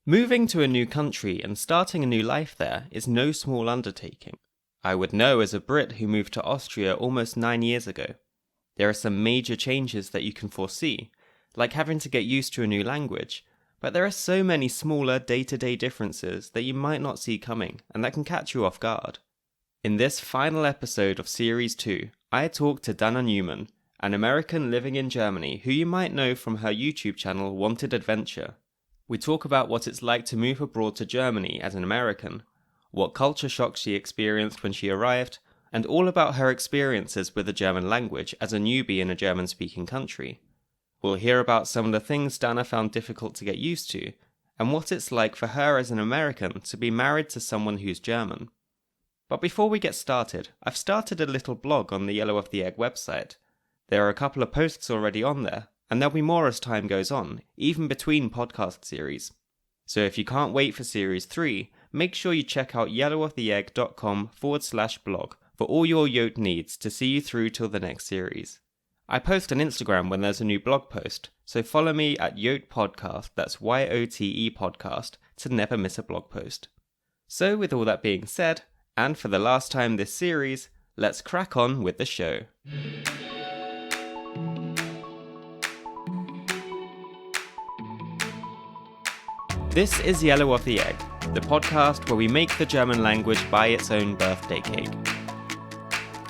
Moving to a new country and starting a new life there is no small undertaking. I would know as a Brit who moved to Austria almost 9 years ago. There are some major changes that you can foresee, like having to get used to a new language, but there are so many smaller day-to-day differences that you might not see coming and that can catch you off guard. In this final episode of Series 2, I talked to Dana Newman, an American living in Germany who you might know from her YouTube channel Wanted Adventure. We talk about what it's like to move abroad to Germany as an American, what culture shock she experienced when she arrived, and all about her experiences with the German language as a newbie in a German-speaking country. We'll hear about some of the things Dana found difficult to get used to, and what it's like for her as an American to be married to someone who's German. But before we get started, I've started a little blog on the Yellow of the Egg website. There are a couple of posts already on there, and there'll be more as time goes on, even between podcast series. So if you can't wait for Series 3, make sure you check out yellowoftheegg.com/blog for all your Yote needs to see you through till the next series. I post on Instagram when there's a new blog post, so follow me at Yote Podcast, that's YOTE Podcast, to never miss a blog post. So with all that being said, and for the last time this series, let's crack on with the show. This is Yellow of the Egg, the podcast where we make the German language buy its own birthday cake.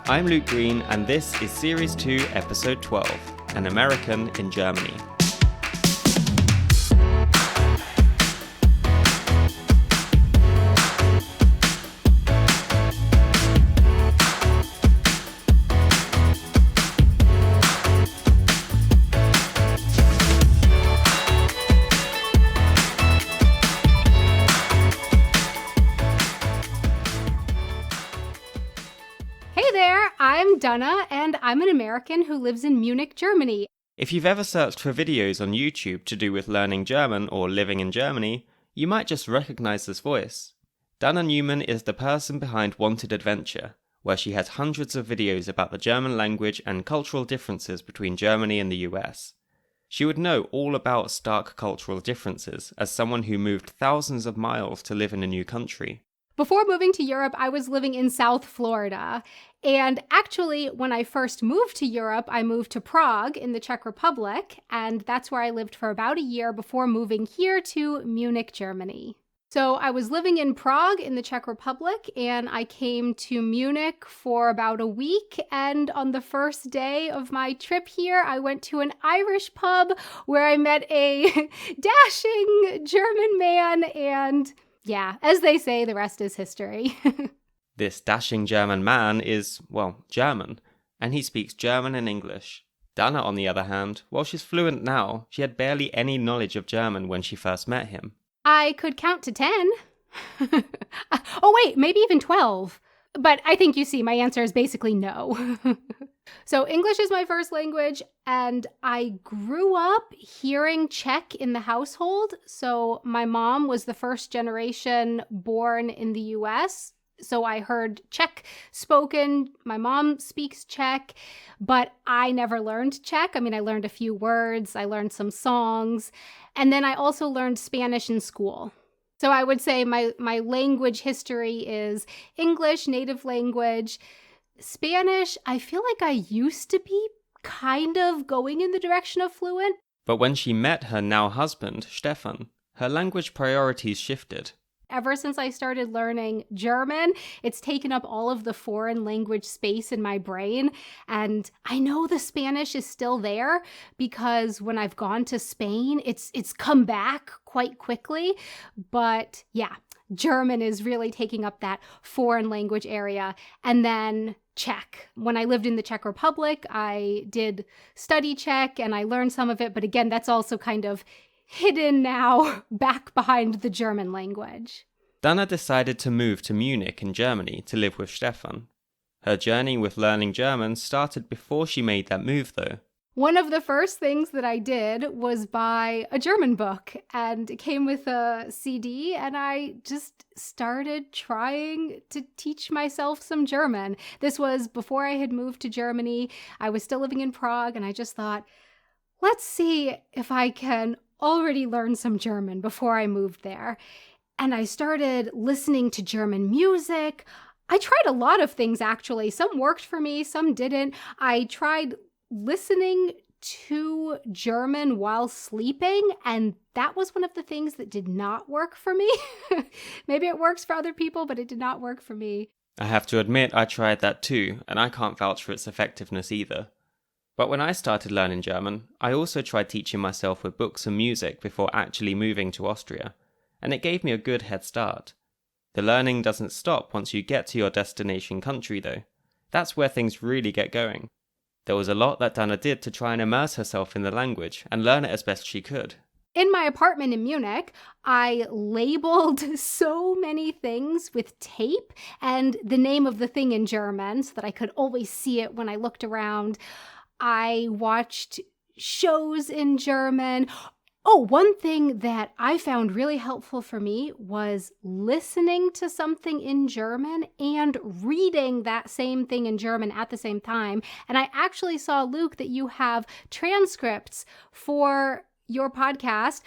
I'm Luke Green, and this is Series 2, Episode 12, An American in Germany. I'm Dana, and I'm an American who lives in Munich, Germany. If you've ever searched for videos on YouTube to do with learning German or living in Germany, you might just recognize this voice. Dana Newman is the person behind Wanted Adventure, where she has hundreds of videos about the German language and cultural differences between Germany and the US. She would know all about stark cultural differences as someone who moved thousands of miles to live in a new country. Before moving to Europe, I was living in South Florida. And actually, when I first moved to Europe, I moved to Prague in the Czech Republic, and that's where I lived for about a year before moving here to Munich, Germany. So I was living in Prague in the Czech Republic, and I came to Munich for about a week, and on the first day of my trip here, I went to an Irish pub where I met a dashing German man, and yeah, as they say, the rest is history. This dashing German man is, well, German, and he speaks German and English. Dana, on the other hand, while she's fluent now, she had barely any knowledge of German when she first met him. I could count to 10. Oh wait, maybe even 12. But I think you see, my answer is basically no. So English is my first language, and I grew up hearing Czech in the household. So my mom was the first generation born in the US. So I heard Czech spoken. My mom speaks Czech, but I never learned Czech. I mean, I learned a few words, I learned some songs, and then I also learned Spanish in school. So I would say my language history is English, native language. Spanish, I feel like I used to be kind of going in the direction of fluent. But when she met her now husband, Stefan, her language priorities shifted. Ever since I started learning German, it's taken up all of the foreign language space in my brain. And I know the Spanish is still there because when I've gone to Spain, it's come back quite quickly. But yeah, German is really taking up that foreign language area. And then Czech. When I lived in the Czech Republic, I did study Czech and I learned some of it. But again, that's also kind of hidden now back behind the German language. Dana decided to move to Munich in Germany to live with Stefan. Her journey with learning German started before she made that move, though. One of the first things that I did was buy a German book, and it came with a CD, and I just started trying to teach myself some German. This was before I had moved to Germany. I was still living in Prague, and I just thought, let's see if I can already learned some German before I moved there. And I started listening to German music. I tried a lot of things, actually. Some worked for me, some didn't. I tried listening to German while sleeping, and that was one of the things that did not work for me. Maybe it works for other people, but it did not work for me. I have to admit I tried that too, and I can't vouch for its effectiveness either. But when I started learning German, I also tried teaching myself with books and music before actually moving to Austria, and it gave me a good head start. The learning doesn't stop once you get to your destination country though. That's where things really get going. There was a lot that Dana did to try and immerse herself in the language and learn it as best she could. In my apartment in Munich, I labeled so many things with tape and the name of the thing in German so that I could always see it when I looked around. I watched shows in German. Oh, one thing that I found really helpful for me was listening to something in German and reading that same thing in German at the same time. And I actually saw, Luke, that you have transcripts for your podcast,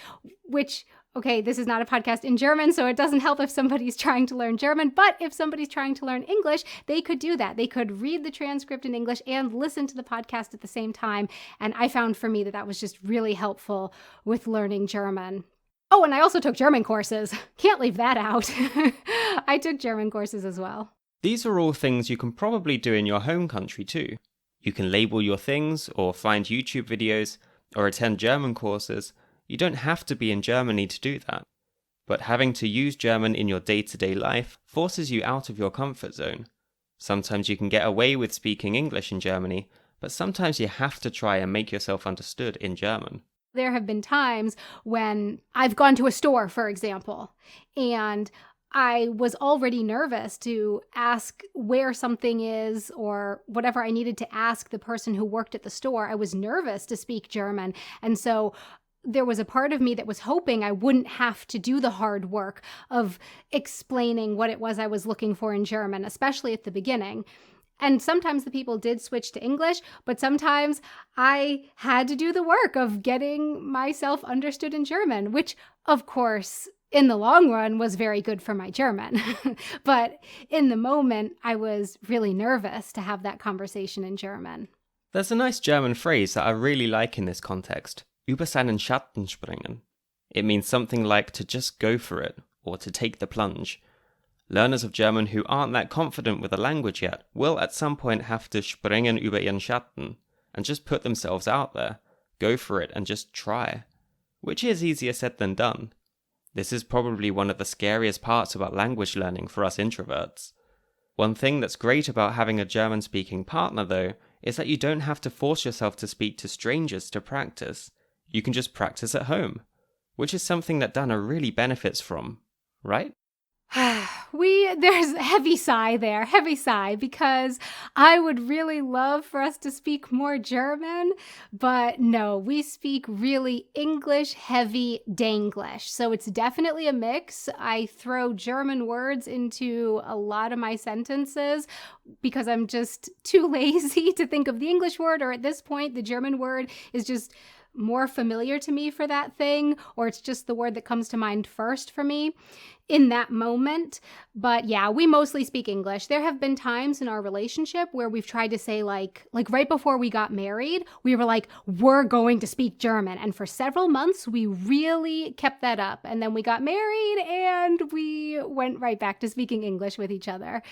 which, okay, this is not a podcast in German, so it doesn't help if somebody's trying to learn German, but if somebody's trying to learn English, they could do that. They could read the transcript in English and listen to the podcast at the same time. And I found for me that that was just really helpful with learning German. Oh, and I also took German courses. Can't leave that out. I took German courses as well. These are all things you can probably do in your home country too. You can label your things, or find YouTube videos, or attend German courses. You don't have to be in Germany to do that. But having to use German in your day-to-day life forces you out of your comfort zone. Sometimes you can get away with speaking English in Germany, but sometimes you have to try and make yourself understood in German. There have been times when I've gone to a store, for example, and I was already nervous to ask where something is or whatever I needed to ask the person who worked at the store. I was nervous to speak German. And so there was a part of me that was hoping I wouldn't have to do the hard work of explaining what it was I was looking for in German, especially at the beginning. And sometimes the people did switch to English, but sometimes I had to do the work of getting myself understood in German, which, of course, in the long run was very good for my German. But in the moment, I was really nervous to have that conversation in German. There's a nice German phrase that I really like in this context, über seinen Schatten springen. It means something like to just go for it, or to take the plunge. Learners of German who aren't that confident with the language yet will at some point have to springen über ihren Schatten, and just put themselves out there, go for it and just try. Which is easier said than done. This is probably one of the scariest parts about language learning for us introverts. One thing that's great about having a German-speaking partner, though, is that you don't have to force yourself to speak to strangers to practice. You can just practice at home, which is something that Dana really benefits from, right? There's a heavy sigh, because I would really love for us to speak more German, but no, we speak really English heavy Danglish. So it's definitely a mix. I throw German words into a lot of my sentences because I'm just too lazy to think of the English word, or at this point, the German word is just more familiar to me for that thing, or it's just the word that comes to mind first for me in that moment. But yeah, we mostly speak English. There have been times in our relationship where we've tried to say like right before we got married, we were like, we're going to speak German. And for several months, we really kept that up. And then we got married and we went right back to speaking English with each other.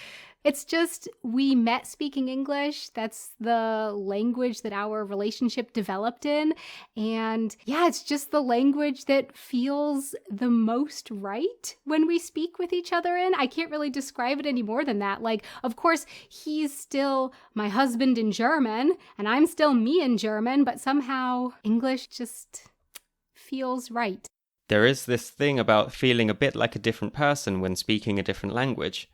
It's just, we met speaking English. That's the language that our relationship developed in. And yeah, it's just the language that feels the most right when we speak with each other in. I can't really describe it any more than that. Like, of course, he's still my husband in German, and I'm still me in German, but somehow English just feels right. There is this thing about feeling a bit like a different person when speaking a different language.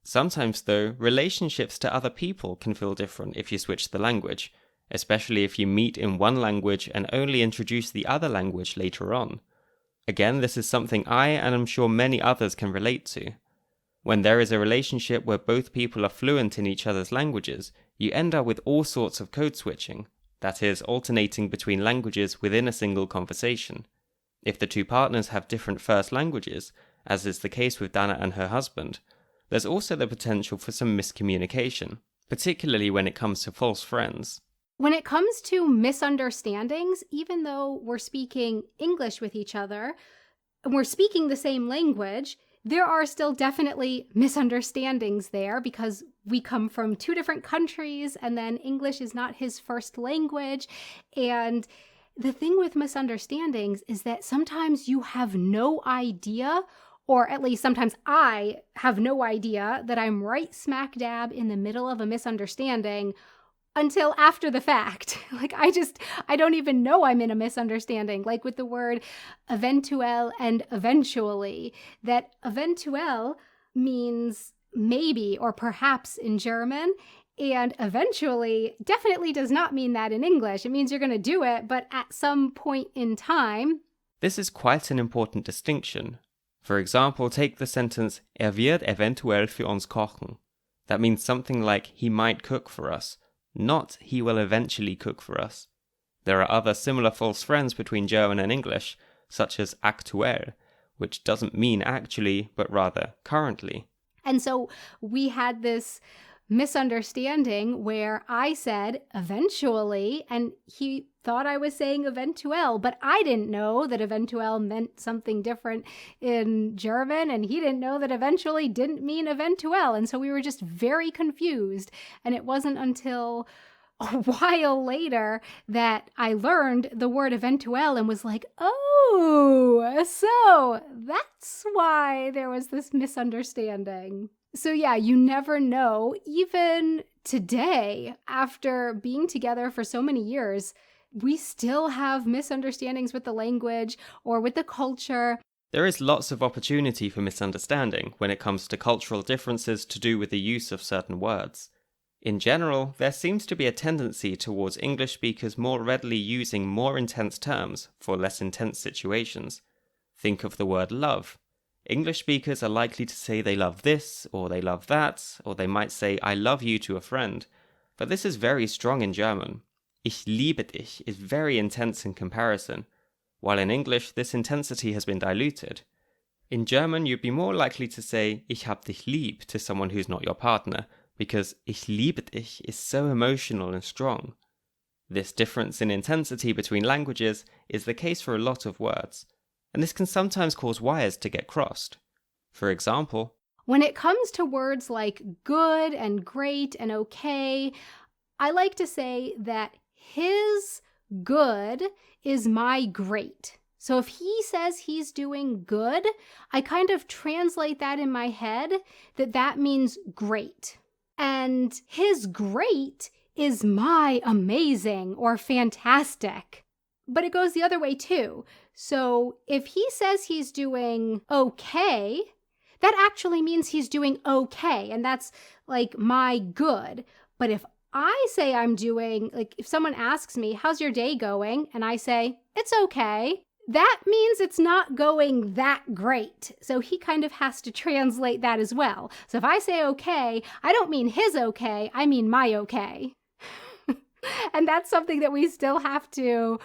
Sometimes, though, relationships to other people can feel different if you switch the language, especially if you meet in one language and only introduce the other language later on. Again, this is something I, and I'm sure many others, can relate to. When there is a relationship where both people are fluent in each other's languages, you end up with all sorts of code switching, that is, alternating between languages within a single conversation. If the two partners have different first languages, as is the case with Dana and her husband, there's also the potential for some miscommunication, particularly when it comes to false friends. When it comes to misunderstandings, even though we're speaking English with each other, and we're speaking the same language, there are still definitely misunderstandings there because we come from two different countries and then English is not his first language. And the thing with misunderstandings is that sometimes you have no idea, or at least sometimes I have no idea that I'm right smack dab in the middle of a misunderstanding until after the fact. Like, I don't even know I'm in a misunderstanding. Like with the word eventuell and eventually, that eventuell means maybe or perhaps in German, and eventually definitely does not mean that in English. It means you're going to do it, but at some point in time. This is quite an important distinction. For example, take the sentence, wird eventuell für uns kochen. That means something like, he might cook for us, not he will eventually cook for us. There are other similar false friends between German and English, such as aktuell, which doesn't mean actually, but rather currently. And so we had this misunderstanding where I said eventually, and he thought I was saying eventuell, but I didn't know that eventuell meant something different in German, and he didn't know that eventually didn't mean eventuell, and so we were just very confused. And it wasn't until a while later that I learned the word eventuell and was like, oh, so that's why there was this misunderstanding. So yeah, you never know. Even today, after being together for so many years, we still have misunderstandings with the language or with the culture. There is lots of opportunity for misunderstanding when it comes to cultural differences to do with the use of certain words. In general, there seems to be a tendency towards English speakers more readily using more intense terms for less intense situations. Think of the word love. English speakers are likely to say they love this, or they love that, or they might say I love you to a friend. But this is very strong in German. Ich liebe dich is very intense in comparison, while in English this intensity has been diluted. In German you'd be more likely to say Ich hab dich lieb to someone who's not your partner, because Ich liebe dich is so emotional and strong. This difference in intensity between languages is the case for a lot of words, and this can sometimes cause wires to get crossed. For example, when it comes to words like good and great and okay, I like to say that his good is my great. So if he says he's doing good, I kind of translate that in my head that means great. And his great is my amazing or fantastic. But it goes the other way too. So if he says he's doing okay, that actually means he's doing okay. And that's like my good. But if I say I'm doing, like if someone asks me, how's your day going? And I say, it's okay. That means it's not going that great. So he kind of has to translate that as well. So if I say okay, I don't mean his okay, I mean my okay. And that's something that we still have to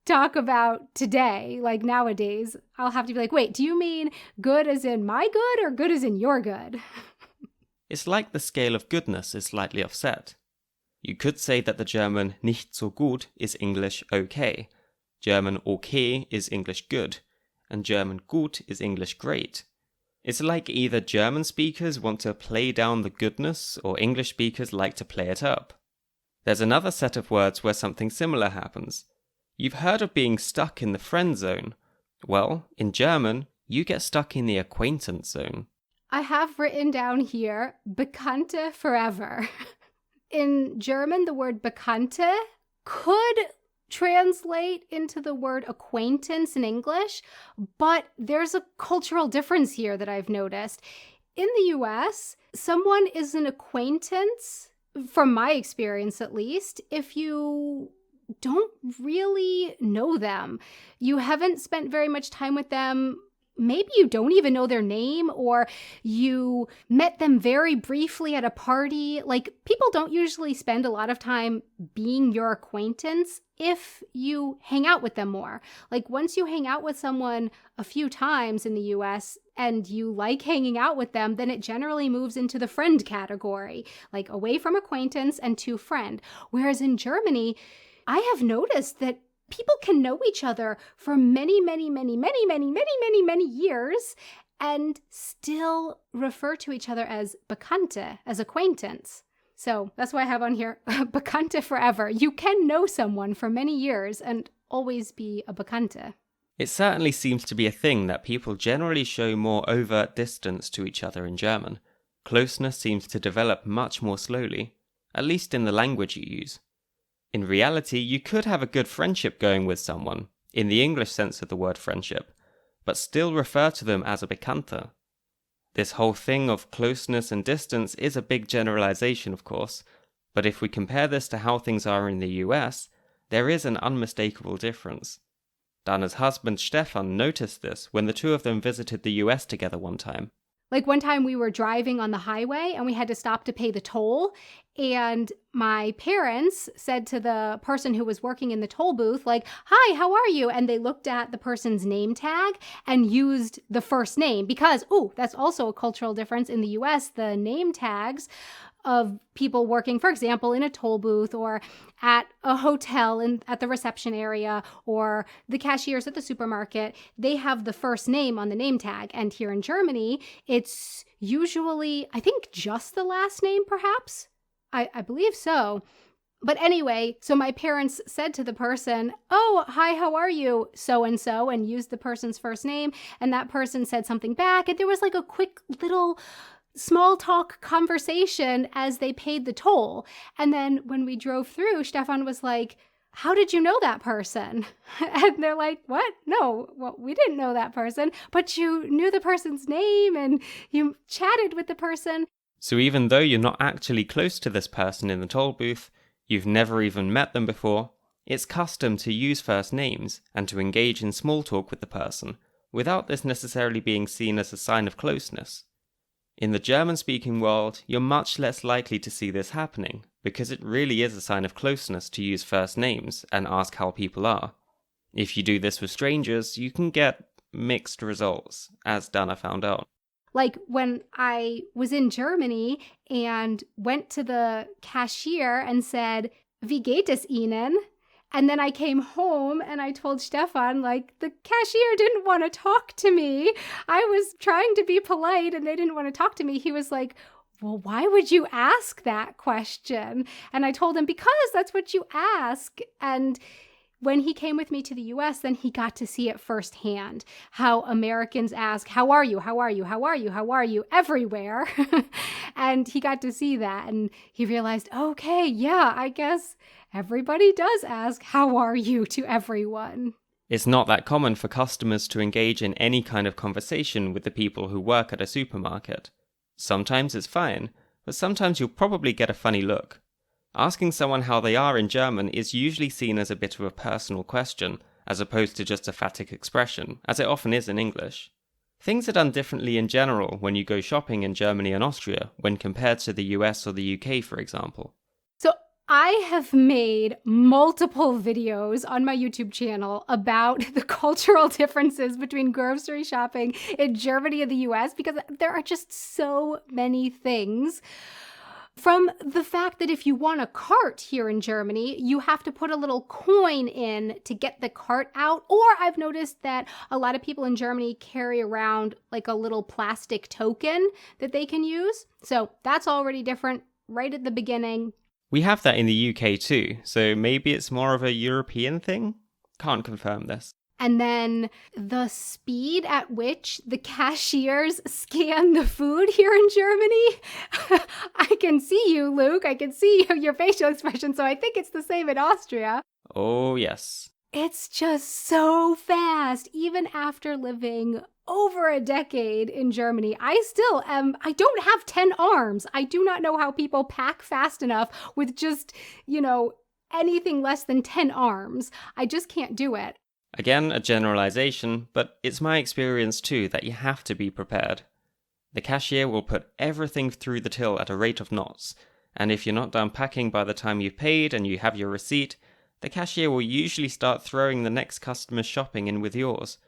talk about today. Like nowadays, I'll have to be like, wait, do you mean good as in my good or good as in your good? It's like the scale of goodness is slightly offset. You could say that the German nicht so gut is English okay, German okay is English good, and German gut is English great. It's like either German speakers want to play down the goodness or English speakers like to play it up. There's another set of words where something similar happens. You've heard of being stuck in the friend zone. Well, in German, you get stuck in the acquaintance zone. I have written down here, Bekannte forever. In German, the word Bekannte could translate into the word acquaintance in English, but there's a cultural difference here that I've noticed. In the US, someone is an acquaintance, from my experience at least, if you don't really know them. You haven't spent very much time with them. maybe you don't even know their name, or you met them very briefly at a party. Like, people don't usually spend a lot of time being your acquaintance if you hang out with them more. Like, once you hang out with someone a few times in the US and you like hanging out with them, then it generally moves into the friend category, like away from acquaintance and to friend. Whereas in Germany, I have noticed that people can know each other for many years and still refer to each other as Bekannte, as acquaintance. So that's why I have on here Bekannte forever. You can know someone for many years and always be a Bekannte. It certainly seems to be a thing that people generally show more overt distance to each other in German. Closeness seems to develop much more slowly, at least in the language you use. In reality, you could have a good friendship going with someone, in the English sense of the word friendship, but still refer to them as a Bekannter. This whole thing of closeness and distance is a big generalization, of course, but if we compare this to how things are in the US, there is an unmistakable difference. Dana's husband Stefan noticed this when the two of them visited the US together one time. Like, one time we were driving on the highway and we had to stop to pay the toll. And my parents said to the person who was working in the toll booth, like, "Hi, how are you?" And they looked at the person's name tag and used the first name because, that's also a cultural difference. In the US, the name tags of people working, for example, in a toll booth or at a hotel at the reception area or the cashiers at the supermarket, they have the first name on the name tag. And here in Germany, it's usually, I think, just the last name, perhaps. I believe so. But anyway, so my parents said to the person, "Oh, hi, how are you? So-and-so," and used the person's first name. And that person said something back. And there was like a quick little small talk conversation as they paid the toll. And then when we drove through, Stefan was like, "How did you know that person?" And they're like, "What? No, well, we didn't know that person, but you knew the person's name and you chatted with the person." So even though you're not actually close to this person in the toll booth, you've never even met them before, it's custom to use first names and to engage in small talk with the person, without this necessarily being seen as a sign of closeness. In the German-speaking world, you're much less likely to see this happening, because it really is a sign of closeness to use first names and ask how people are. If you do this with strangers, you can get mixed results, as Dana found out. Like, when I was in Germany and went to the cashier and said, "Wie geht es Ihnen?" And then I came home and I told Stefan, like, the cashier didn't want to talk to me. I was trying to be polite and they didn't want to talk to me. He was like, "Well, why would you ask that question?" And I told him, "Because that's what you ask." And when he came with me to the US, then he got to see it firsthand, how Americans ask, "How are you? How are you? How are you? How are you?" everywhere. And he got to see that and he realized, okay, yeah, I guess everybody does ask, "How are you?" to everyone. It's not that common for customers to engage in any kind of conversation with the people who work at a supermarket. Sometimes it's fine, but sometimes you'll probably get a funny look. Asking someone how they are in German is usually seen as a bit of a personal question, as opposed to just a phatic expression, as it often is in English. Things are done differently in general when you go shopping in Germany and Austria, when compared to the US or the UK, for example. So I have made multiple videos on my YouTube channel about the cultural differences between grocery shopping in Germany and the US, because there are just so many things. From the fact that if you want a cart here in Germany, you have to put a little coin in to get the cart out. Or I've noticed that a lot of people in Germany carry around like a little plastic token that they can use. So that's already different right at the beginning. We have that in the UK too, so maybe it's more of a European thing? Can't confirm this. And then the speed at which the cashiers scan the food here in Germany. I can see you, Luke. I can see your facial expression, so I think it's the same in Austria. Oh, yes. It's just so fast. Even after living over a decade in Germany, I don't have 10 arms. I do not know how people pack fast enough with just, anything less than 10 arms. I just can't do it. Again, a generalization, but it's my experience too that you have to be prepared. The cashier will put everything through the till at a rate of knots, and if you're not done packing by the time you've paid and you have your receipt, the cashier will usually start throwing the next customer's shopping in with yours.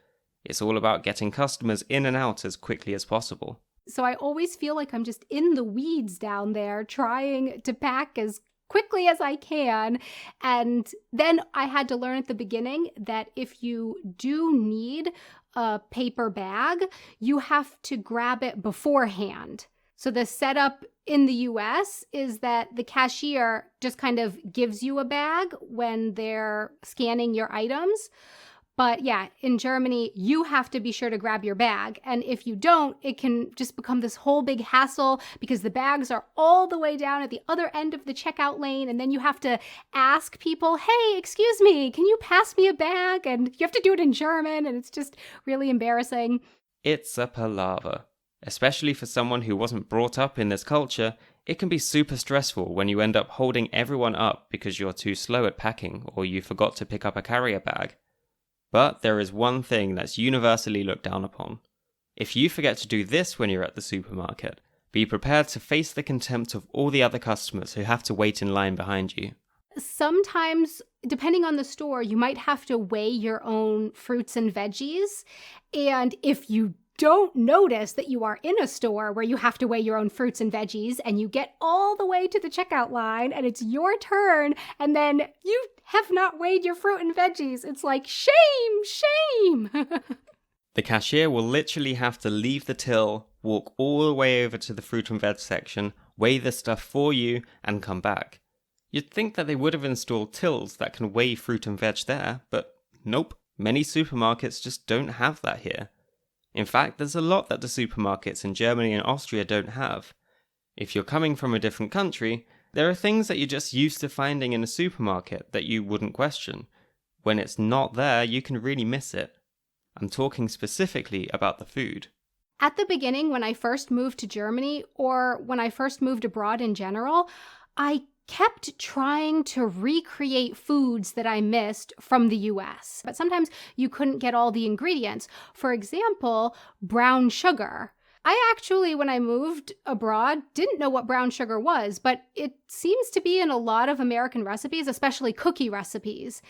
It's all about getting customers in and out as quickly as possible. So I always feel like I'm just in the weeds down there trying to pack as quickly as I can. And then I had to learn at the beginning that if you do need a paper bag, you have to grab it beforehand. So the setup in the US is that the cashier just kind of gives you a bag when they're scanning your items. But yeah, in Germany, you have to be sure to grab your bag. And if you don't, it can just become this whole big hassle because the bags are all the way down at the other end of the checkout lane. And then you have to ask people, hey, excuse me, can you pass me a bag? And you have to do it in German. And it's just really embarrassing. It's a palaver. Especially for someone who wasn't brought up in this culture, it can be super stressful when you end up holding everyone up because you're too slow at packing or you forgot to pick up a carrier bag. But there is one thing that's universally looked down upon. If you forget to do this when you're at the supermarket, be prepared to face the contempt of all the other customers who have to wait in line behind you. Sometimes, depending on the store, you might have to weigh your own fruits and veggies. And if you don't notice that you are in a store where you have to weigh your own fruits and veggies and you get all the way to the checkout line and it's your turn and then you have not weighed your fruit and veggies, it's like, shame, shame. The cashier will literally have to leave the till, walk all the way over to the fruit and veg section, weigh the stuff for you, and come back. You'd think that they would have installed tills that can weigh fruit and veg there, but nope, many supermarkets just don't have that here. In fact, there's a lot that the supermarkets in Germany and Austria don't have. If you're coming from a different country, there are things that you're just used to finding in a supermarket that you wouldn't question. When it's not there, you can really miss it. I'm talking specifically about the food. At the beginning, when I first moved to Germany, or when I first moved abroad in general, I kept trying to recreate foods that I missed from the US. But sometimes you couldn't get all the ingredients. For example, brown sugar. I actually, when I moved abroad, didn't know what brown sugar was, but it seems to be in a lot of American recipes, especially cookie recipes.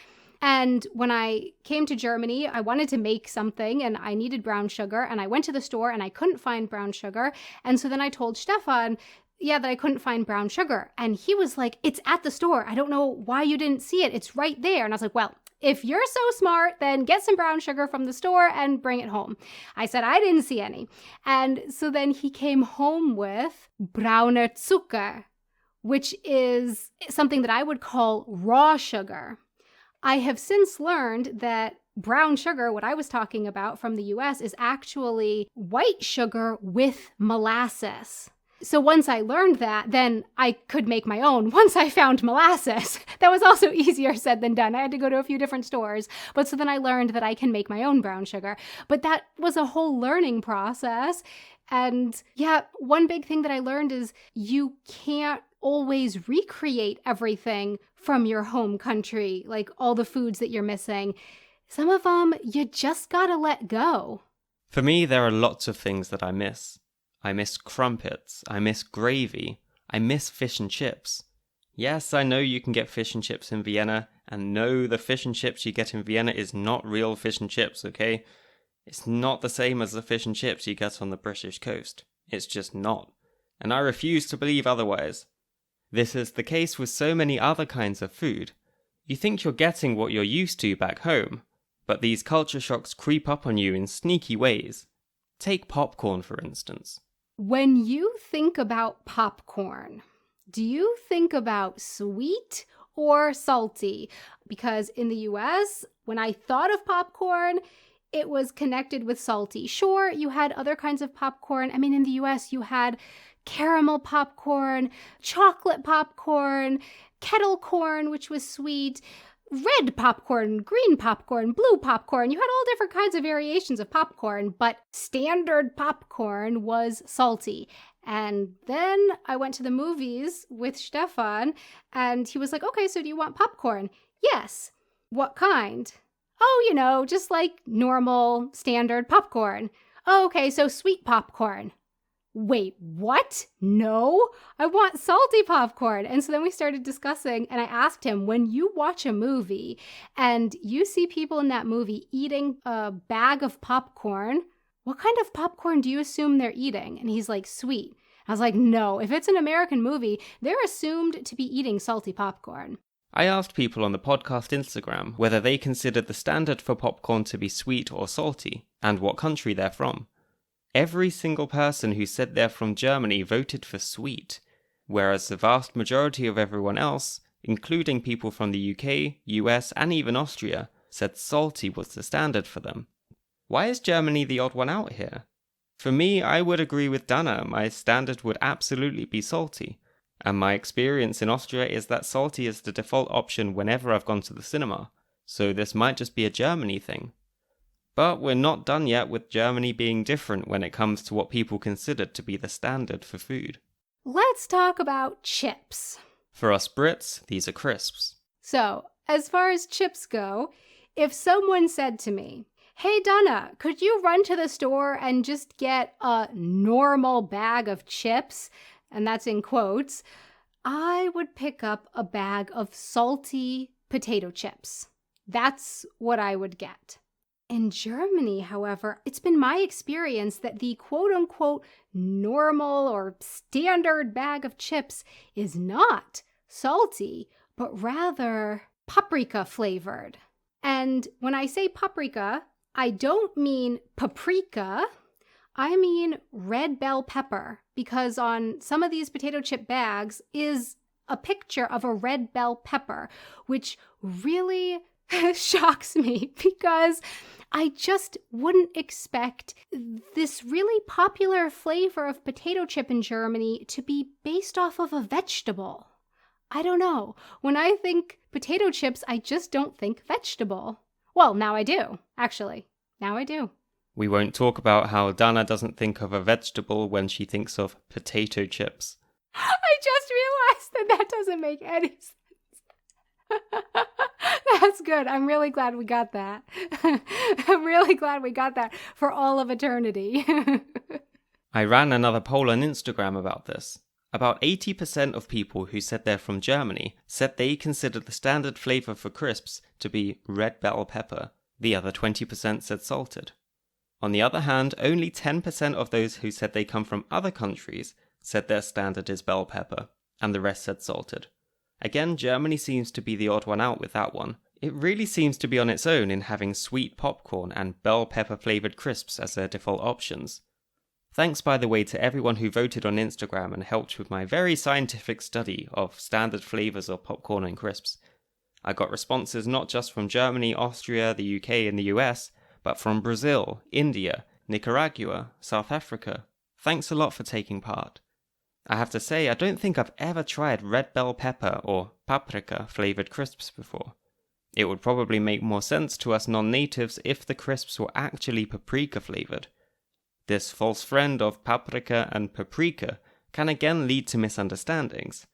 And when I came to Germany, I wanted to make something and I needed brown sugar. And I went to the store and I couldn't find brown sugar. And so then I told Stefan, that I couldn't find brown sugar. And he was like, it's at the store. I don't know why you didn't see it. It's right there. And I was like, well, if you're so smart, then get some brown sugar from the store and bring it home. I said, I didn't see any. And so then he came home with brauner Zucker, which is something that I would call raw sugar. I have since learned that brown sugar, what I was talking about from the US, is actually white sugar with molasses. So once I learned that, then I could make my own. Once I found molasses, that was also easier said than done. I had to go to a few different stores. But so then I learned that I can make my own brown sugar. But that was a whole learning process. And yeah, one big thing that I learned is you can't always recreate everything from your home country, like all the foods that you're missing. Some of them you just gotta let go. For me, there are lots of things that I miss. I miss crumpets, I miss gravy, I miss fish and chips. Yes, I know you can get fish and chips in Vienna, and no, the fish and chips you get in Vienna is not real fish and chips, okay? It's not the same as the fish and chips you get on the British coast. It's just not. And I refuse to believe otherwise. This is the case with so many other kinds of food. You think you're getting what you're used to back home, but these culture shocks creep up on you in sneaky ways. Take popcorn, for instance. When you think about popcorn, do you think about sweet or salty? Because in the US, when I thought of popcorn, it was connected with salty. Sure, you had other kinds of popcorn. I mean, in the US, you had caramel popcorn, chocolate popcorn, kettle corn, which was sweet, red popcorn, green popcorn, blue popcorn. You had all different kinds of variations of popcorn, but standard popcorn was salty. And then I went to the movies with Stefan, and he was like, okay, so do you want popcorn? Yes. What kind? Oh, just like normal, standard popcorn. Oh, okay, so sweet popcorn. Wait, what? No, I want salty popcorn. And so then we started discussing, and I asked him, when you watch a movie and you see people in that movie eating a bag of popcorn, what kind of popcorn do you assume they're eating? And he's like, sweet. I was like, no, if it's an American movie, they're assumed to be eating salty popcorn. I asked people on the podcast Instagram whether they considered the standard for popcorn to be sweet or salty, and what country they're from. Every single person who said they're from Germany voted for sweet, whereas the vast majority of everyone else, including people from the UK, US, and even Austria, said salty was the standard for them. Why is Germany the odd one out here? For me, I would agree with Dana, my standard would absolutely be salty, and my experience in Austria is that salty is the default option whenever I've gone to the cinema, so this might just be a Germany thing. But we're not done yet with Germany being different when it comes to what people considered to be the standard for food. Let's talk about chips. For us Brits, these are crisps. So, as far as chips go, if someone said to me, hey Donna, could you run to the store and just get a normal bag of chips? And that's in quotes. I would pick up a bag of salty potato chips. That's what I would get. In Germany, however, it's been my experience that the quote-unquote normal or standard bag of chips is not salty, but rather paprika flavored. And when I say paprika, I don't mean paprika, I mean red bell pepper, because on some of these potato chip bags is a picture of a red bell pepper, which really shocks me because I just wouldn't expect this really popular flavor of potato chip in Germany to be based off of a vegetable. I don't know. When I think potato chips, I just don't think vegetable. Well, now I do, actually. Now I do. We won't talk about how Dana doesn't think of a vegetable when she thinks of potato chips. I just realized that doesn't make any sense. That's good. I'm really glad we got that. I'm really glad we got that for all of eternity. I ran another poll on Instagram about this. About 80% of people who said they're from Germany said they considered the standard flavor for crisps to be red bell pepper. The other 20% said salted. On the other hand, only 10% of those who said they come from other countries said their standard is bell pepper, and the rest said salted. Again, Germany seems to be the odd one out with that one. It really seems to be on its own in having sweet popcorn and bell pepper flavored crisps as their default options. Thanks, by the way, to everyone who voted on Instagram and helped with my very scientific study of standard flavors of popcorn and crisps. I got responses not just from Germany, Austria, the UK, and the US, but from Brazil, India, Nicaragua, South Africa. Thanks a lot for taking part. I have to say, I don't think I've ever tried red bell pepper or paprika flavored crisps before. It would probably make more sense to us non-natives if the crisps were actually paprika flavored. This false friend of paprika and paprika can again lead to misunderstandings.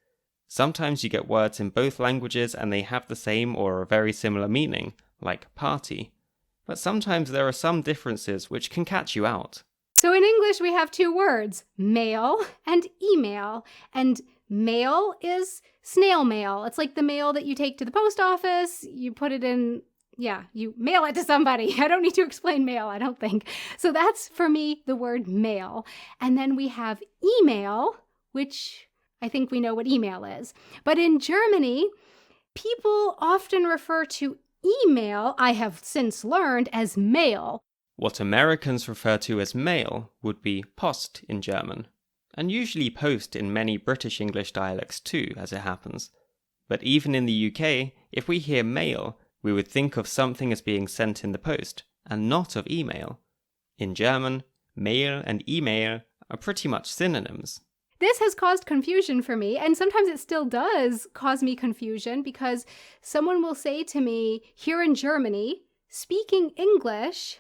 Sometimes you get words in both languages and they have the same or a very similar meaning, like party. But sometimes there are some differences which can catch you out. So in English, we have two words, mail and email. And mail is snail mail. It's like the mail that you take to the post office. You put it in, you mail it to somebody. I don't need to explain mail, I don't think. So that's, for me, the word mail. And then we have email, which I think we know what email is. But in Germany, people often refer to email, I have since learned, as mail. What Americans refer to as mail would be Post in German, and usually post in many British English dialects too, as it happens. But even in the UK, if we hear mail, we would think of something as being sent in the post, and not of email. In German, mail and email are pretty much synonyms. This has caused confusion for me, and sometimes it still does cause me confusion because someone will say to me, here in Germany, speaking English,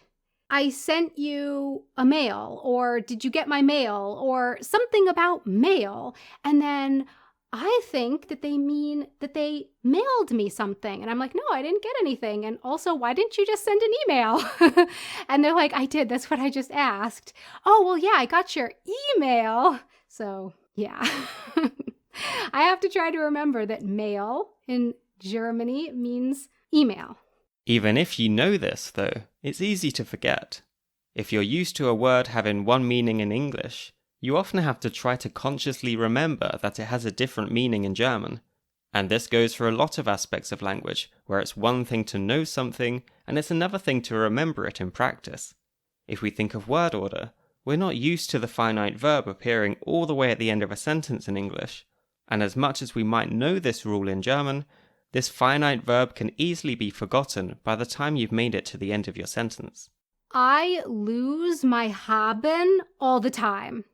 I sent you a mail, or did you get my mail, or something about mail. And then I think that they mean that they mailed me something. And I'm like, no, I didn't get anything. And also, why didn't you just send an email? And they're like, I did. That's what I just asked. Oh, well, yeah, I got your email. So, yeah. I have to try to remember that mail in Germany means email. Even if you know this, though, it's easy to forget. If you're used to a word having one meaning in English, you often have to try to consciously remember that it has a different meaning in German. And this goes for a lot of aspects of language, where it's one thing to know something, and it's another thing to remember it in practice. If we think of word order, we're not used to the finite verb appearing all the way at the end of a sentence in English, and as much as we might know this rule in German, this finite verb can easily be forgotten by the time you've made it to the end of your sentence. I lose my haben all the time.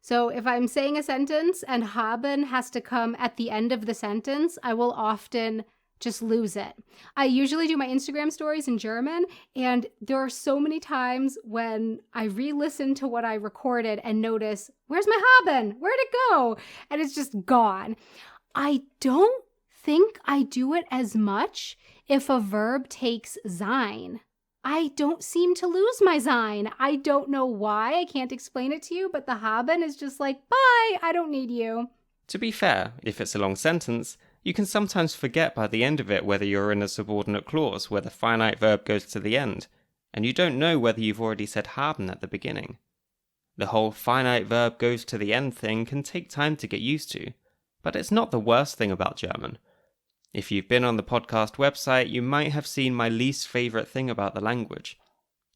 So if I'm saying a sentence and haben has to come at the end of the sentence, I will often just lose it. I usually do my Instagram stories in German, and there are so many times when I re-listen to what I recorded and notice, where's my haben? Where'd it go? And it's just gone. I don't think I do it as much if a verb takes sein. I don't seem to lose my sein. I don't know why. I can't explain it to you, but the haben is just like, bye, I don't need you. To be fair, if it's a long sentence, you can sometimes forget by the end of it whether you're in a subordinate clause where the finite verb goes to the end, and you don't know whether you've already said haben at the beginning. The whole finite verb goes to the end thing can take time to get used to, but it's not the worst thing about German. If you've been on the podcast website, you might have seen my least favourite thing about the language.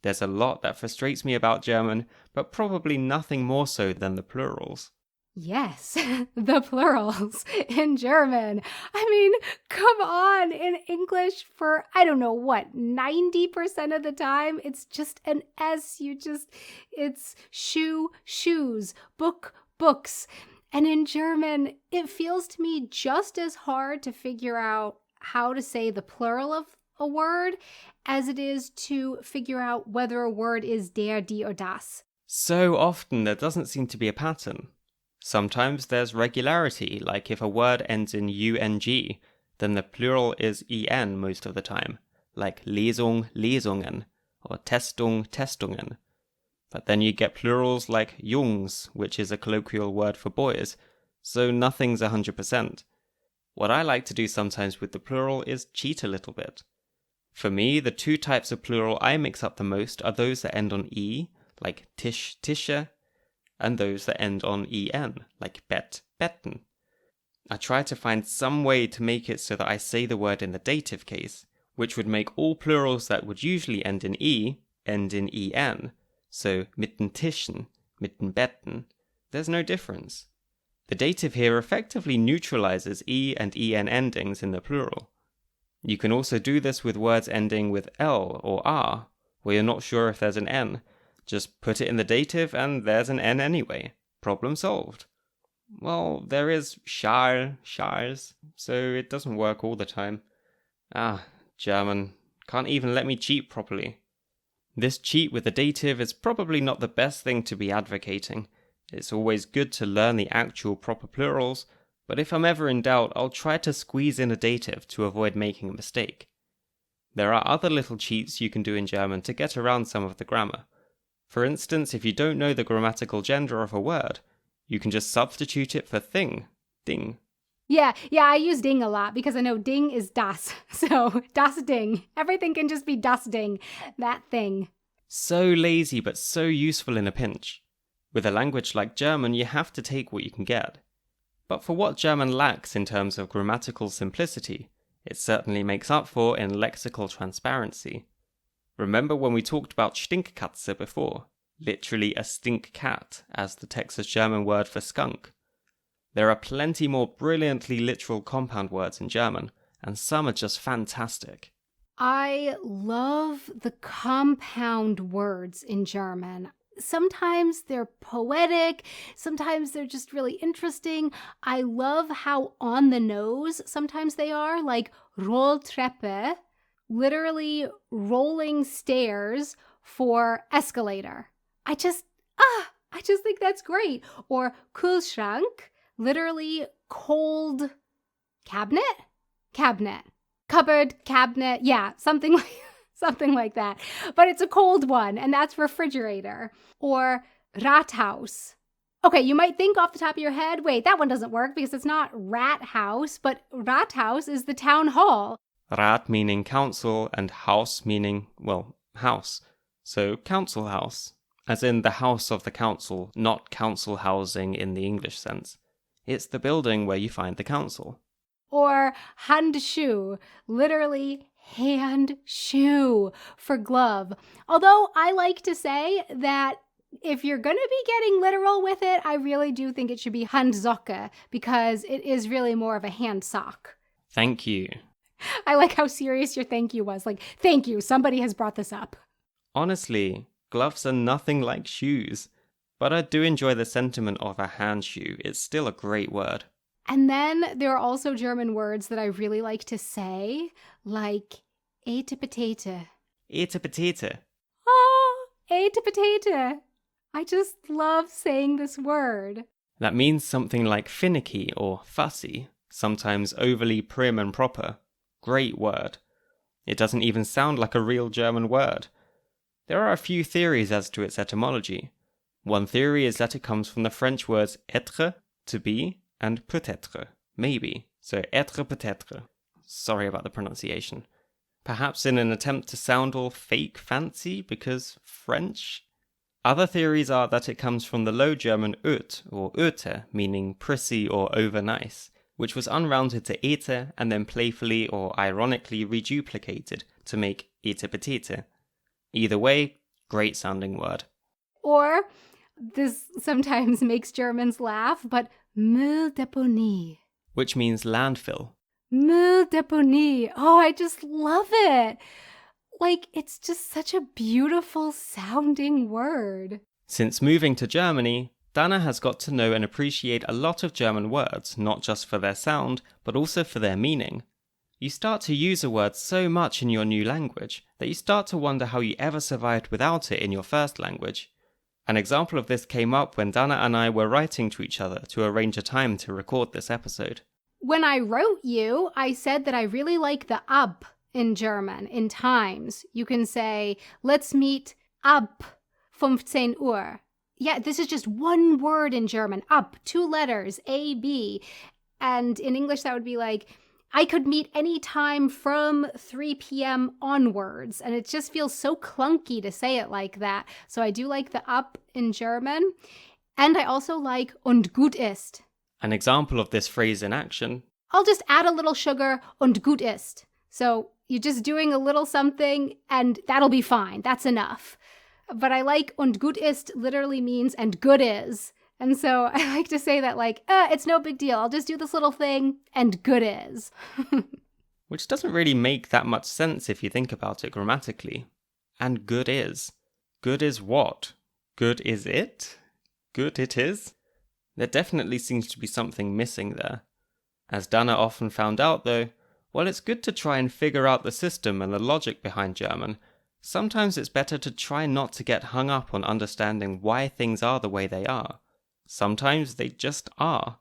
There's a lot that frustrates me about German, but probably nothing more so than the plurals. Yes, the plurals in German. I mean, come on, in English for, I don't know what, 90% of the time, it's just an S. It's shoe, shoes, book, books. And in German, it feels to me just as hard to figure out how to say the plural of a word as it is to figure out whether a word is der, die, or das. So often there doesn't seem to be a pattern. Sometimes there's regularity, like if a word ends in ung, then the plural is en most of the time, like Lesung, Lesungen, or Testung, Testungen. But then you get plurals like Jungs, which is a colloquial word for boys, so nothing's 100%. What I like to do sometimes with the plural is cheat a little bit. For me, the two types of plural I mix up the most are those that end on E, like Tisch, Tische, and those that end on en, like Bet, Betten. I try to find some way to make it so that I say the word in the dative case, which would make all plurals that would usually end in E end in en. So mit den Tischen, mit den Betten, there's no difference. The dative here effectively neutralizes E and en endings in the plural. You can also do this with words ending with L or R, where you're not sure if there's an N. Just put it in the dative and there's an N anyway. Problem solved. Well, there is Schal, Schals, so it doesn't work all the time. German. Can't even let me cheat properly. This cheat with the dative is probably not the best thing to be advocating. It's always good to learn the actual proper plurals, but if I'm ever in doubt, I'll try to squeeze in a dative to avoid making a mistake. There are other little cheats you can do in German to get around some of the grammar. For instance, if you don't know the grammatical gender of a word, you can just substitute it for thing, ding. Yeah, I use ding a lot because I know ding is das. So, das Ding. Everything can just be das Ding, that thing. So lazy, but so useful in a pinch. With a language like German, you have to take what you can get. But for what German lacks in terms of grammatical simplicity, it certainly makes up for in lexical transparency. Remember when we talked about Stinkkatze before? Literally a stink cat, as the Texas German word for skunk. There are plenty more brilliantly literal compound words in German, and some are just fantastic. I love the compound words in German. Sometimes they're poetic, sometimes they're just really interesting. I love how on the nose sometimes they are, like Rolltreppe, literally rolling stairs for escalator. I just think that's great. Or Kühlschrank, literally cold cabinet? Cabinet. Cupboard, cabinet, yeah, something like that. But it's a cold one, and that's refrigerator. Or Rathaus. Okay, you might think off the top of your head, wait, that one doesn't work because it's not rat house, but Rathaus is the town hall. Rat meaning council and house meaning, well, house. So council house, as in the house of the council, not council housing in the English sense. It's the building where you find the council. Or handschuh, literally hand shoe for glove. Although I like to say that if you're going to be getting literal with it, I really do think it should be Handsocke because it is really more of a hand sock. Thank you. I like how serious your thank you was. Like, thank you, somebody has brought this up. Honestly, gloves are nothing like shoes, but I do enjoy the sentiment of a handshoe. It's still a great word. And then there are also German words that I really like to say, like Etepetete. Etepetete. Oh, Etepetete. I just love saying this word. That means something like finicky or fussy, sometimes overly prim and proper. Great word. It doesn't even sound like a real German word. There are a few theories as to its etymology. One theory is that it comes from the French words être, to be, and peut-être, maybe. So être peut-être. Sorry about the pronunciation. Perhaps in an attempt to sound all fake fancy because French? Other theories are that it comes from the Low German ut or öte, meaning prissy or over nice, which was unrounded to ete and then playfully or ironically reduplicated to make etepetete. Either way, great sounding word. Or, this sometimes makes Germans laugh, but Mülldeponie. Which means landfill. Mülldeponie. Oh, I just love it. Like, it's just such a beautiful sounding word. Since moving to Germany, Dana has got to know and appreciate a lot of German words, not just for their sound, but also for their meaning. You start to use a word so much in your new language that you start to wonder how you ever survived without it in your first language. An example of this came up when Dana and I were writing to each other to arrange a time to record this episode. When I wrote you, I said that I really like the ab in German, in times. You can say, let's meet ab 15 Uhr. Yeah, this is just one word in German. Ab, 2 letters, A, B. And in English, that would be like, I could meet any time from 3 p.m. onwards. And it just feels so clunky to say it like that. So I do like the ab in German. And I also like und gut ist. An example of this phrase in action. I'll just add a little sugar und gut ist. So you're just doing a little something and that'll be fine. That's enough. But I like und gut ist literally means and good is. And so I like to say that like, it's no big deal. I'll just do this little thing and good is. Which doesn't really make that much sense if you think about it grammatically. And good is. Good is what? Good is it? Good it is? There definitely seems to be something missing there. As Dana often found out though, while it's good to try and figure out the system and the logic behind German, sometimes it's better to try not to get hung up on understanding why things are the way they are. Sometimes they just are.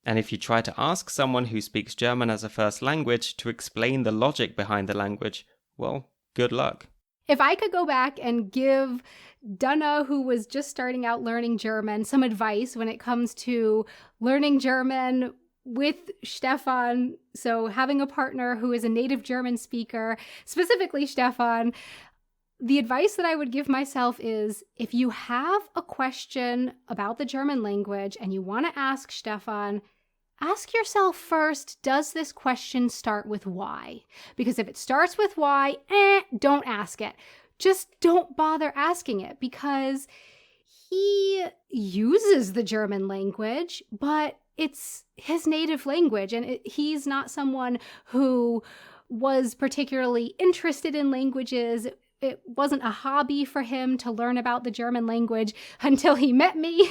And if you try to ask someone who speaks German as a first language to explain the logic behind the language, well, good luck. If I could go back and give Dana, who was just starting out learning German, some advice when it comes to learning German with Stefan, so having a partner who is a native German speaker, specifically Stefan, the advice that I would give myself is if you have a question about the German language and you want to ask Stefan, ask yourself first, does this question start with why? Because if it starts with why, don't ask it. Just don't bother asking it because he uses the German language, but it's his native language and he's not someone who was particularly interested in languages. It wasn't a hobby for him to learn about the German language until he met me.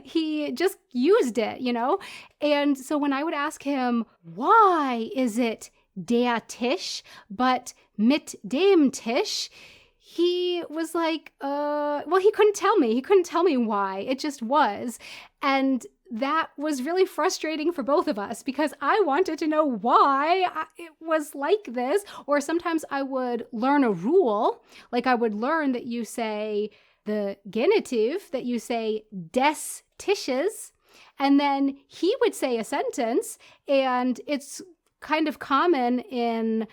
He just used it, you know? And so when I would ask him, why is it der Tisch, but mit dem Tisch? He was like, well, he couldn't tell me. He couldn't tell me why. It just was. And that was really frustrating for both of us because I wanted to know why it was like this. Or sometimes I would learn a rule, like I would learn that you say the genitive, that you say des Tisches, and then he would say a sentence, and it's kind of common in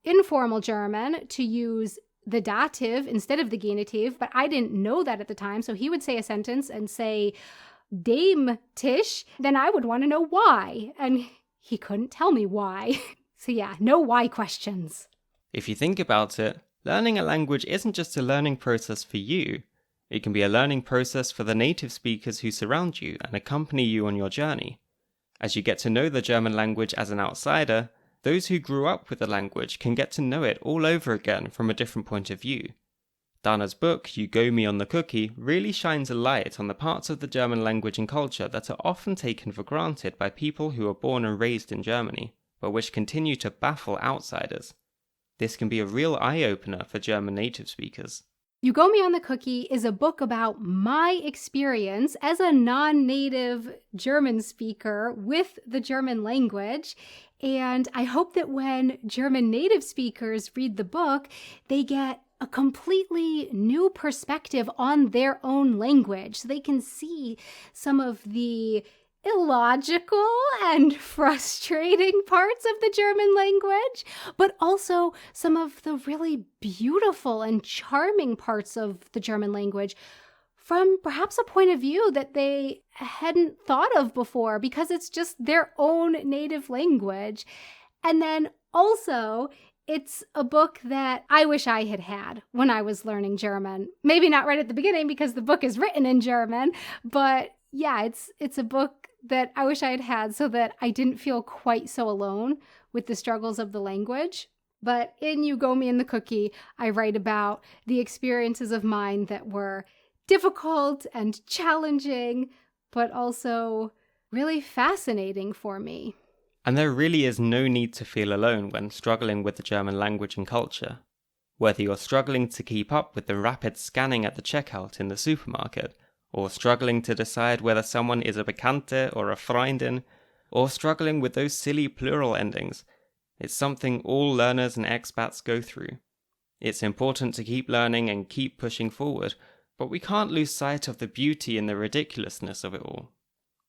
informal German to use the dative instead of the genitive, but I didn't know that at the time. So he would say a sentence and say dem Tisch, then I would want to know why, and he couldn't tell me why. So yeah, no why questions. If you think about it, learning a language isn't just a learning process for you. It can be a learning process for the native speakers who surround you and accompany you on your journey. As you get to know the German language as an outsider, those who grew up with the language can get to know it all over again from a different point of view. Dana's book, You Go Me on the Cookie, really shines a light on the parts of the German language and culture that are often taken for granted by people who are born and raised in Germany, but which continue to baffle outsiders. This can be a real eye-opener for German native speakers. You Go Me on the Cookie is a book about my experience as a non-native German speaker with the German language. And I hope that when German native speakers read the book, they get a completely new perspective on their own language. So they can see some of the illogical and frustrating parts of the German language, but also some of the really beautiful and charming parts of the German language from perhaps a point of view that they hadn't thought of before because it's just their own native language. And then also, it's a book that I wish I had had when I was learning German. Maybe not right at the beginning because the book is written in German, but yeah, it's a book that I wish I had had so that I didn't feel quite so alone with the struggles of the language. But in You Go Me in the Cookie, I write about the experiences of mine that were difficult and challenging, but also really fascinating for me. And there really is no need to feel alone when struggling with the German language and culture. Whether you're struggling to keep up with the rapid scanning at the checkout in the supermarket, or struggling to decide whether someone is a Bekannte or a Freundin, or struggling with those silly plural endings, it's something all learners and expats go through. It's important to keep learning and keep pushing forward, but we can't lose sight of the beauty and the ridiculousness of it all.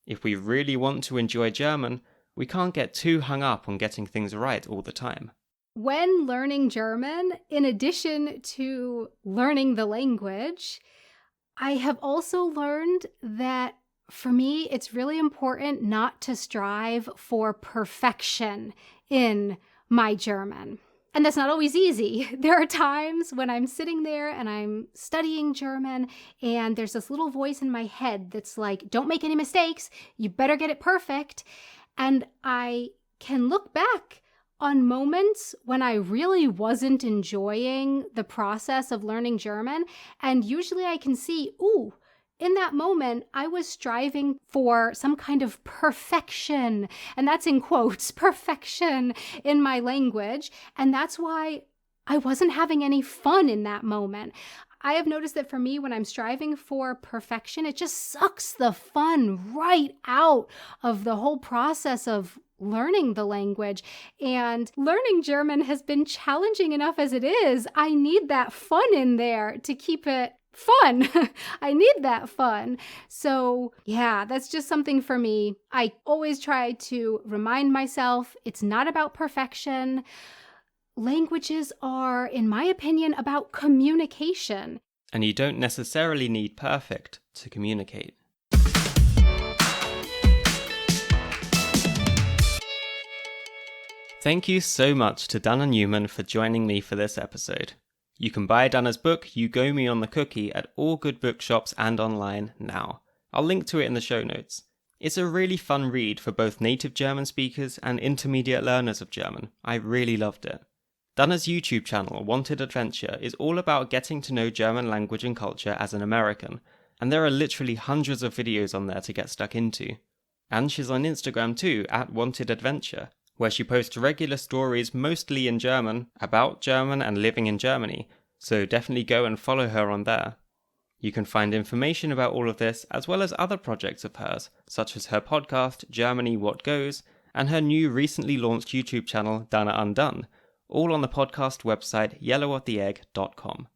If we really want to enjoy German, we can't get too hung up on getting things right all the time. When learning German, in addition to learning the language, I have also learned that for me, it's really important not to strive for perfection in my German. And that's not always easy. There are times when I'm sitting there and I'm studying German and there's this little voice in my head that's like, don't make any mistakes. You better get it perfect. And I can look back on moments when I really wasn't enjoying the process of learning German. And usually I can see, ooh, in that moment, I was striving for some kind of perfection. And that's in quotes, perfection in my language. And that's why I wasn't having any fun in that moment. I have noticed that for me, when I'm striving for perfection, it just sucks the fun right out of the whole process of learning the language. And learning German has been challenging enough as it is. I need that fun in there to keep it fun. I need that fun. So yeah, that's just something for me. I always try to remind myself it's not about perfection. Languages are, in my opinion, about communication. And you don't necessarily need perfect to communicate. Thank you so much to Dana Newman for joining me for this episode. You can buy Dana's book, You Go Me on the Cookie, at all good bookshops and online now. I'll link to it in the show notes. It's a really fun read for both native German speakers and intermediate learners of German. I really loved it. Dana's YouTube channel, Wanted Adventure, is all about getting to know German language and culture as an American, and there are literally hundreds of videos on there to get stuck into. And she's on Instagram too, at Wanted Adventure, where she posts regular stories mostly in German, about German and living in Germany, so definitely go and follow her on there. You can find information about all of this, as well as other projects of hers, such as her podcast, Germany What Goes, and her new recently launched YouTube channel, Dana Undone, all on the podcast website yellowoftheegg.com.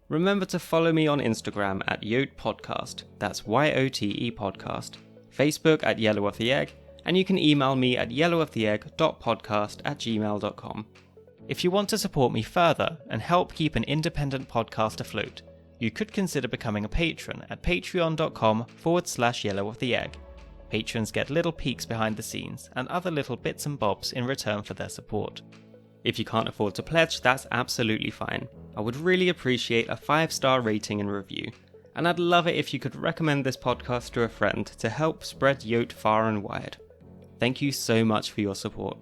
Remember to follow me on Instagram at Yote Podcast, that's YOTE Podcast, Facebook at Yellow of the Egg, and you can email me at yellowoftheegg.podcast@gmail.com. If you want to support me further and help keep an independent podcast afloat, you could consider becoming a patron at patreon.com/yellowoftheegg. Patrons get little peeks behind the scenes and other little bits and bobs in return for their support. If you can't afford to pledge, that's absolutely fine. I would really appreciate a 5-star rating and review, and I'd love it if you could recommend this podcast to a friend to help spread Yote far and wide. Thank you so much for your support.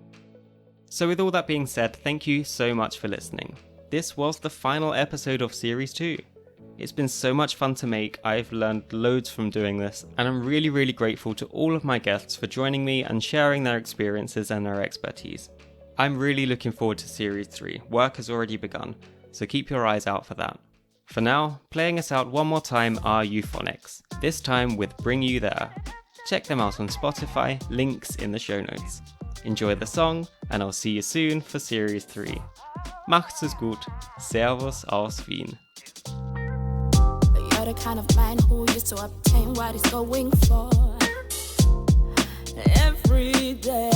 So with all that being said, thank you so much for listening. This was the final episode of Series 2. It's been so much fun to make, I've learned loads from doing this, and I'm really grateful to all of my guests for joining me and sharing their experiences and their expertise. I'm really looking forward to Series 3, work has already begun, so keep your eyes out for that. For now, playing us out one more time are Euphonics, this time with Bring You There. Check them out on Spotify, links in the show notes. Enjoy the song, and I'll see you soon for Series 3. Macht's es gut, Servus aus Wien. You're the kind of man who used to obtain what he's going for every day.